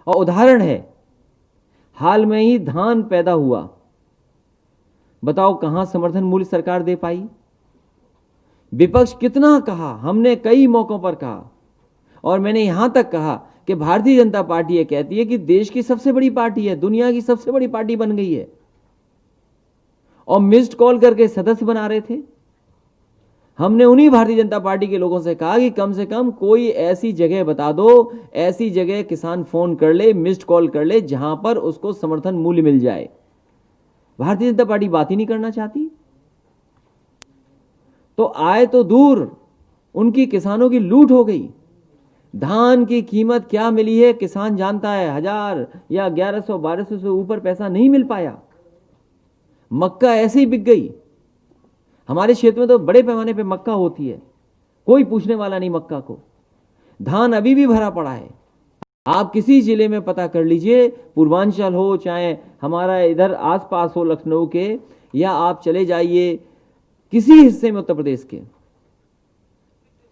और उदाहरण है, हाल में ही धान पैदा हुआ, बताओ कहां समर्थन मूल्य सरकार दे पाई? विपक्ष कितना कहा, हमने कई मौकों पर कहा, और मैंने यहां तक कहा कि भारतीय जनता पार्टी ये कहती है कि देश की सबसे बड़ी पार्टी है, दुनिया की सबसे बड़ी पार्टी बन गई है, और मिस्ड कॉल करके सदस्य बना रहे थे। हमने उन्हीं भारतीय जनता पार्टी के लोगों से कहा कि कम से कम कोई ऐसी जगह बता दो, ऐसी जगह किसान फोन कर ले, मिस्ड कॉल कर ले, जहां पर उसको समर्थन मूल्य मिल जाए। भारतीय जनता पार्टी बात ही नहीं करना चाहती। तो आए तो दूर, उनकी किसानों की लूट हो गई। धान की कीमत क्या मिली है किसान जानता है, 1000 या 1100-1200 से ऊपर पैसा नहीं मिल पाया। मक्का ऐसे ही बिक गई। हमारे क्षेत्र में तो बड़े पैमाने पे मक्का होती है, कोई पूछने वाला नहीं मक्का को। धान अभी भी भरा पड़ा है। आप किसी जिले में पता कर लीजिए, पूर्वांचल हो चाहे हमारा इधर आसपास हो लखनऊ के, या आप चले जाइए किसी हिस्से में उत्तर प्रदेश के,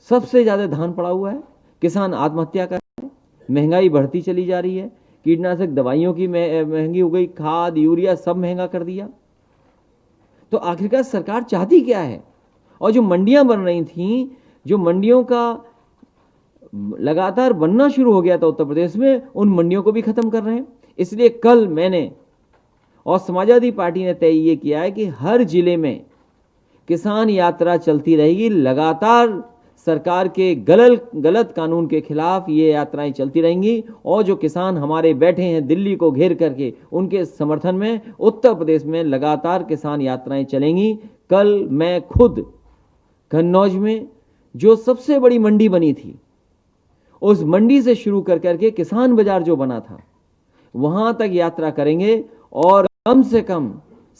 सबसे ज्यादा धान पड़ा हुआ है। किसान आत्महत्या कर रहे हैं, महंगाई बढ़ती चली जा रही है, कीटनाशक दवाइयों की महंगी हो गई, खाद यूरिया सब महंगा कर दिया। तो आखिरकार सरकार चाहती क्या है? और जो मंडियां बन रही थीं, जो मंडियों का लगातार बनना शुरू हो गया था उत्तर प्रदेश में, उन मंडियों को भी खत्म कर रहे हैं। इसलिए कल मैंने और समाजवादी पार्टी ने तय ये किया है कि हर जिले में किसान यात्रा चलती रहेगी। लगातार सरकार के गलत कानून के खिलाफ ये यात्राएं चलती रहेंगी, और जो किसान हमारे बैठे हैं दिल्ली को घेर करके, उनके समर्थन में उत्तर प्रदेश में लगातार किसान यात्राएं चलेंगी। कल मैं खुद कन्नौज में जो सबसे बड़ी मंडी बनी थी, उस मंडी से शुरू कर करके किसान बाजार जो बना था, वहां तक यात्रा करेंगे, और कम से कम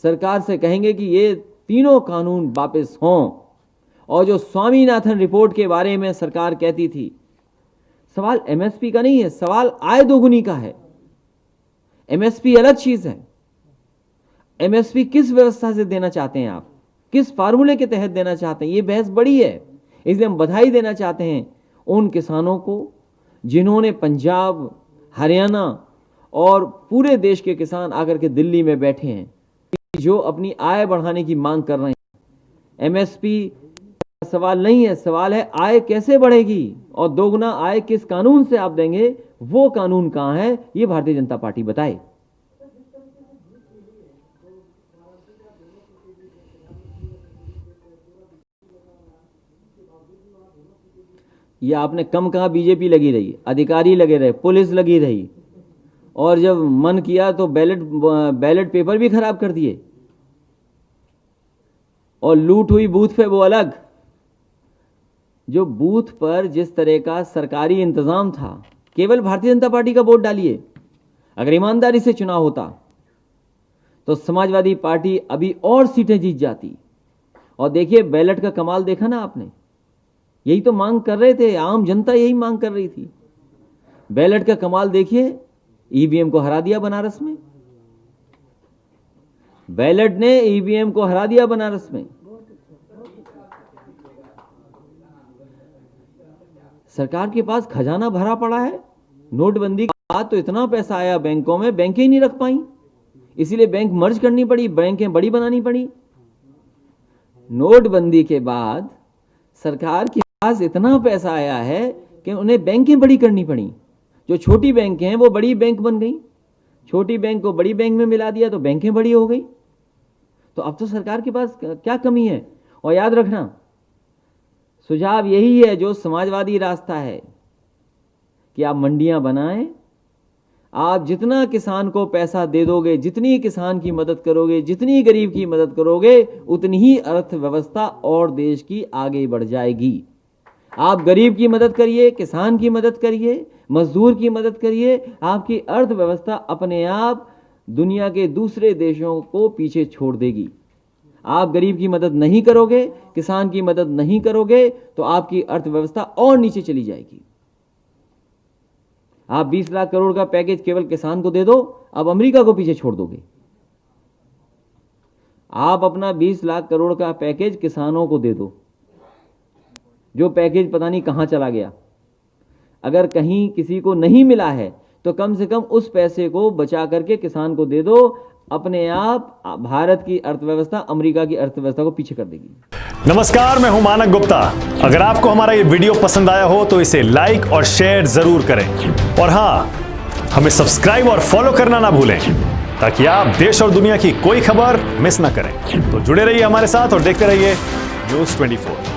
सरकार से कहेंगे कि ये तीनों कानून वापस हों। और जो स्वामीनाथन रिपोर्ट के बारे में सरकार कहती थी, सवाल एमएसपी का नहीं है, सवाल आय दोगुनी का है। एमएसपी अलग चीज है। एमएसपी किस व्यवस्था से देना चाहते हैं आप, किस फार्मूले के तहत देना चाहते हैं, ये बहस बड़ी है। इसलिए हम बधाई देना चाहते हैं उन किसानों को जिन्होंने पंजाब, हरियाणा और पूरे देश के किसान आकर के दिल्ली में बैठे हैं, जो अपनी आय बढ़ाने की मांग कर रहे हैं। एमएसपी सवाल नहीं है, सवाल है आय कैसे बढ़ेगी, और दोगुना आय किस कानून से आप देंगे, वो कानून कहां है, ये भारतीय जनता पार्टी बताए। ये आपने कम कहा, बीजेपी लगी रही, अधिकारी लगे रहे, पुलिस लगी रही, और जब मन किया तो बैलेट पेपर भी खराब कर दिए, और लूट हुई बूथ पे वो अलग। जो बूथ पर जिस तरह का सरकारी इंतजाम था, केवल भारतीय जनता पार्टी का वोट डालिए। अगर ईमानदारी से चुनाव होता तो समाजवादी पार्टी अभी और सीटें जीत जाती। और देखिए बैलेट का कमाल देखा ना आपने, यही तो मांग कर रहे थे, आम जनता यही मांग कर रही थी। बैलेट का कमाल देखिए, ईवीएम को हरा दिया बनारस में, बैलेट ने ईवीएम को हरा दिया बनारस में। सरकार के पास खजाना भरा पड़ा है। नोटबंदी के बाद तो इतना पैसा आया बैंकों में, बैंकें ही नहीं रख पाई, इसीलिए बैंक मर्ज करनी पड़ी, बैंकें बड़ी बनानी पड़ी। नोटबंदी के बाद सरकार के पास इतना पैसा आया है कि उन्हें बैंकें बड़ी करनी पड़ी। जो छोटी बैंक हैं वो बड़ी बैंक बन गई, छोटी बैंक को बड़ी बैंक में मिला दिया तो बैंकें बड़ी हो गई। तो अब तो सरकार के पास क्या कमी है? और याद रखना, सुझाव यही है जो समाजवादी रास्ता है कि आप मंडियां बनाएं। आप जितना किसान को पैसा दे दोगे, जितनी किसान की मदद करोगे, जितनी गरीब की मदद करोगे, उतनी ही अर्थव्यवस्था और देश की आगे बढ़ जाएगी। आप गरीब की मदद करिए, किसान की मदद करिए, मजदूर की मदद करिए, आपकी अर्थव्यवस्था अपने आप दुनिया के दूसरे देशों को पीछे छोड़ देगी। आप गरीब की मदद नहीं करोगे, किसान की मदद नहीं करोगे, तो आपकी अर्थव्यवस्था और नीचे चली जाएगी। आप 20 लाख करोड़ का पैकेज केवल किसान को दे दो, अब अमेरिका को पीछे छोड़ दोगे। आप अपना 20 लाख करोड़ का पैकेज किसानों को दे दो, जो पैकेज पता नहीं कहां चला गया। अगर कहीं किसी को नहीं मिला है तो कम से कम उस पैसे को बचा करके किसान को दे दो, अपने आप भारत की अर्थव्यवस्था अमेरिका की अर्थव्यवस्था को पीछे कर देगी। नमस्कार, मैं हूं मानक गुप्ता। अगर आपको हमारा ये वीडियो पसंद आया हो तो इसे लाइक और शेयर जरूर करें, और हां, हमें सब्सक्राइब और फॉलो करना ना भूलें ताकि आप देश और दुनिया की कोई खबर मिस ना करें। तो जुड़े रहिए हमारे साथ और देखते रहिए न्यूज़ 24।